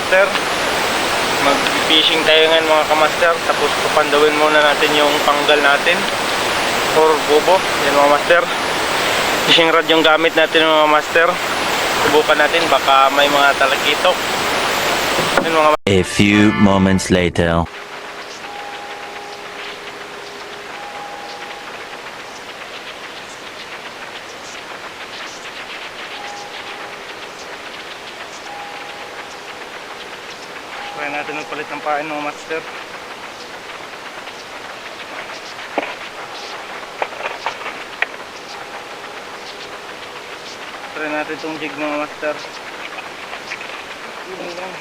kamaster. Mag-fishing tayo ngayon mga kamaster. Tapos papandawin muna natin yung panggal natin or bubo. Yan mga master. Fishing rod yung gamit natin mga master. Subukan natin baka may mga talakitok. Yan mga master. A few moments later. Try natin magpalit ng pain mga master. Try natin itong jig mga master. Yun lang.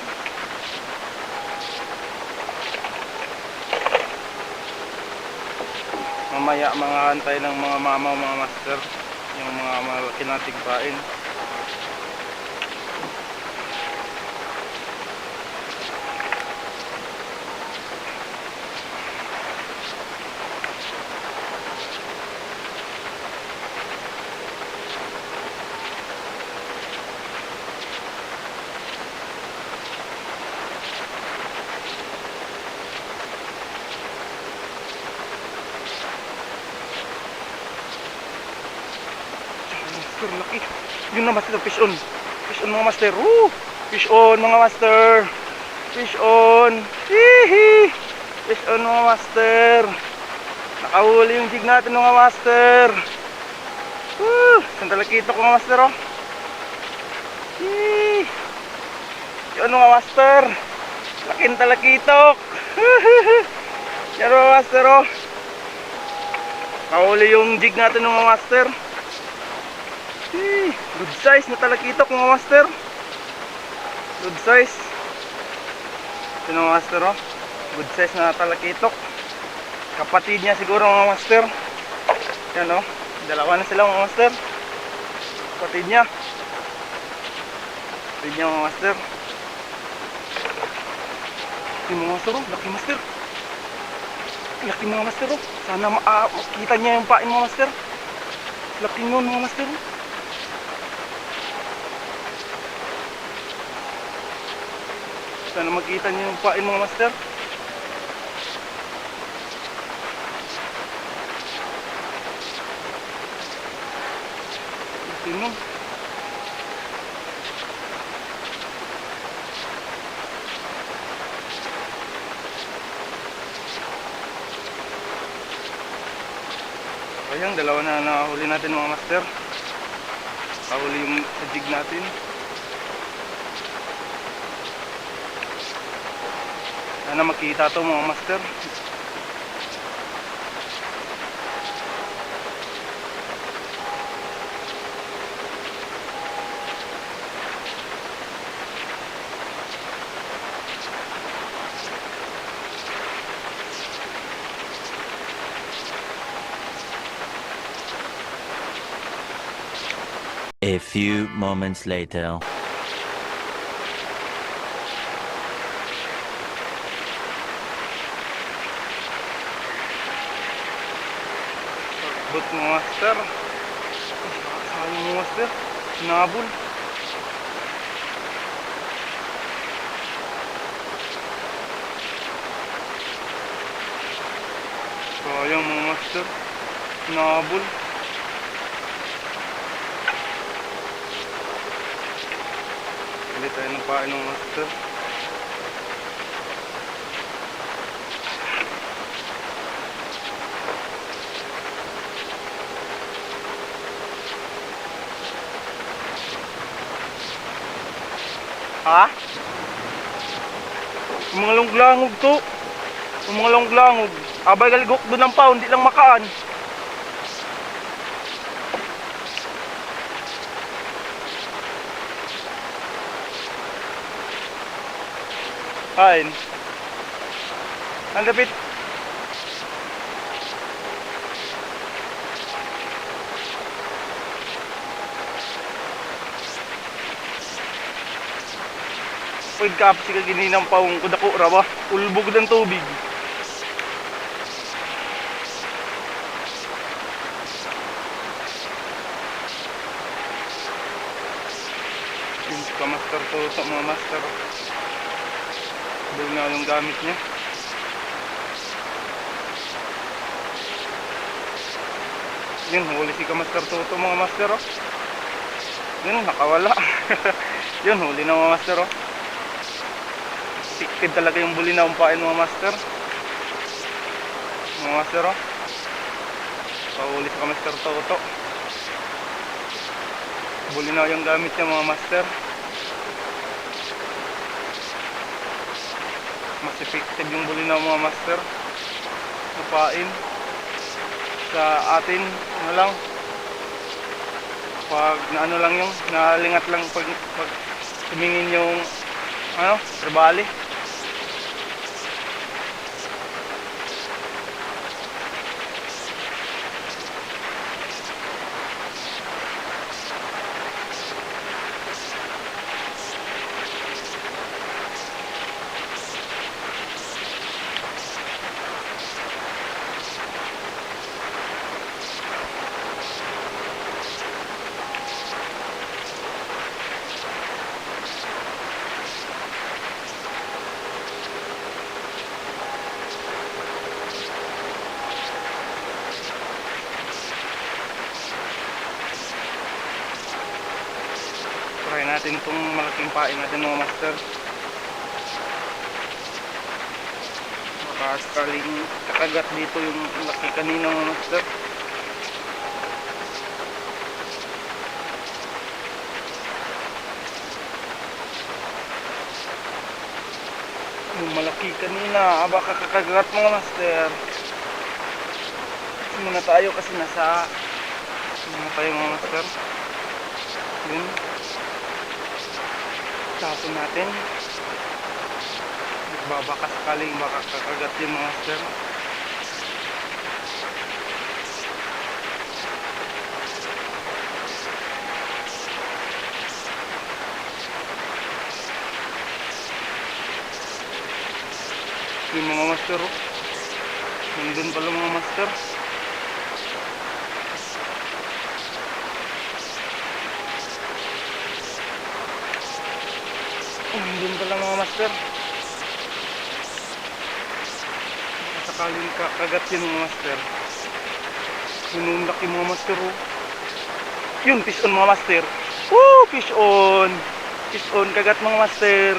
Mamaya mga antay ng mga mamaw mga master. Yung mga malaki nating pain. Master, laki. Yun na master, fish on. Fish on mga master. Woo! Fish on mga master. Fish on. Hihi! Fish on mga master. Nakahuli yung jig natin mga master. Woo! Isang talakitok mga master oh. Hihi! Yun mga master. Laking talakitok. Yan mga master oh. Nakahuli yung jig natin mga master. Good size na talakitok mga master. Good size. Ito mga master oh. Good size na talakitok. Kapatid niya siguro mga master. Yan oh. Dalawa na sila mga master. Kapatid niya. Kapatid niya mga master. Yung mga master oh. Laki master. Laki mga master oh. Sana makita niya yung pain mga master. Laki nun mga master oh. Sana makita niyo yung pain mga master. Tingnan. Ayan, dalawa na nahuli natin mga master. Nahuli yung sa jig natin. Sana makita to mga master. A few moments later. But mga master, sayang mga master, sinabol. Sayang mga master, sinabol. Bili tayo ng pain ng master. Ha? Yung mga longlangog to. Yung mga longlangog. Abay galigok doon ng pound, di lang makaan. Kain. Ang lapit. Pwede ka si kagininang paung kudako ra ba? Ulbog ng tubig. Yung ka master to sa mga master. Bulinaw yung gamit niya. Yun, huli si Kamaster Toto mga master oh. Yun, nakawala. Yun, huli na mga master oh. Siktid talaga yung bulinaw umpain mga master. Mga master oh. Pahuli si Kamaster Toto. Bulinaw yung gamit niya mga master. Mas effective yung bulinaw mga master. Upain sa atin ano lang, pag naano lang yung nalingat lang pag tumingin yung ano, tribali. Try natin itong malaking pain natin mga master. Baka sakaling kakagat dito yung laki kanina mga master. Yung malaki kanina, baka kakagat mga master. Muna tayo kasi nasa muna tayo mga master. Yun. Tapon natin. Nagbabaka sakaling baka kakagat yung mga master. Yung mga master oh. Nandun pala mga master. Nandun pala mga master. Sakaling kakagat yun mga master. Sinundak yung mga master oh. Yun, fish on mga master. Woo! Fish on. Fish on, kagat mga master.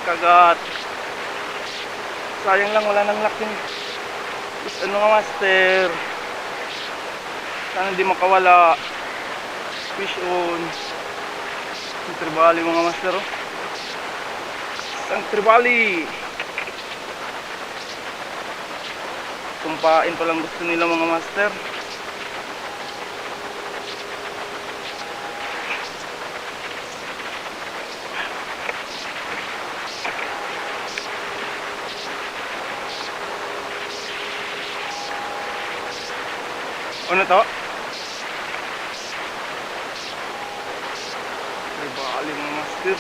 Kagat. Sayang lang, wala nang lock yun. Fish on mga master. Sana hindi makawala. Fish on. Ang tribali mga master oh. Ang tribali. Tumpain pa lang gusto nila mga master. Ano to? Tribali mga master.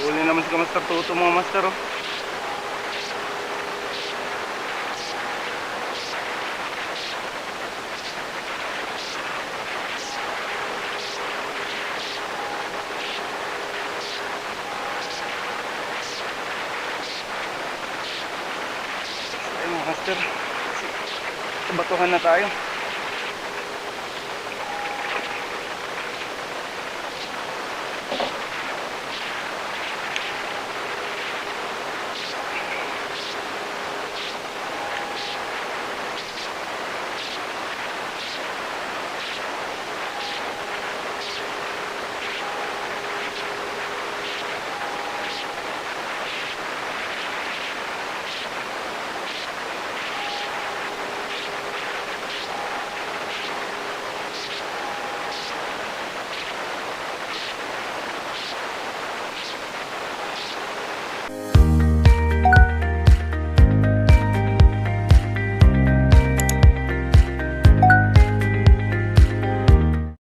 Huli naman si Kamaster Toto mga master oh. Ayun mga master. Sa batuhan na tayo.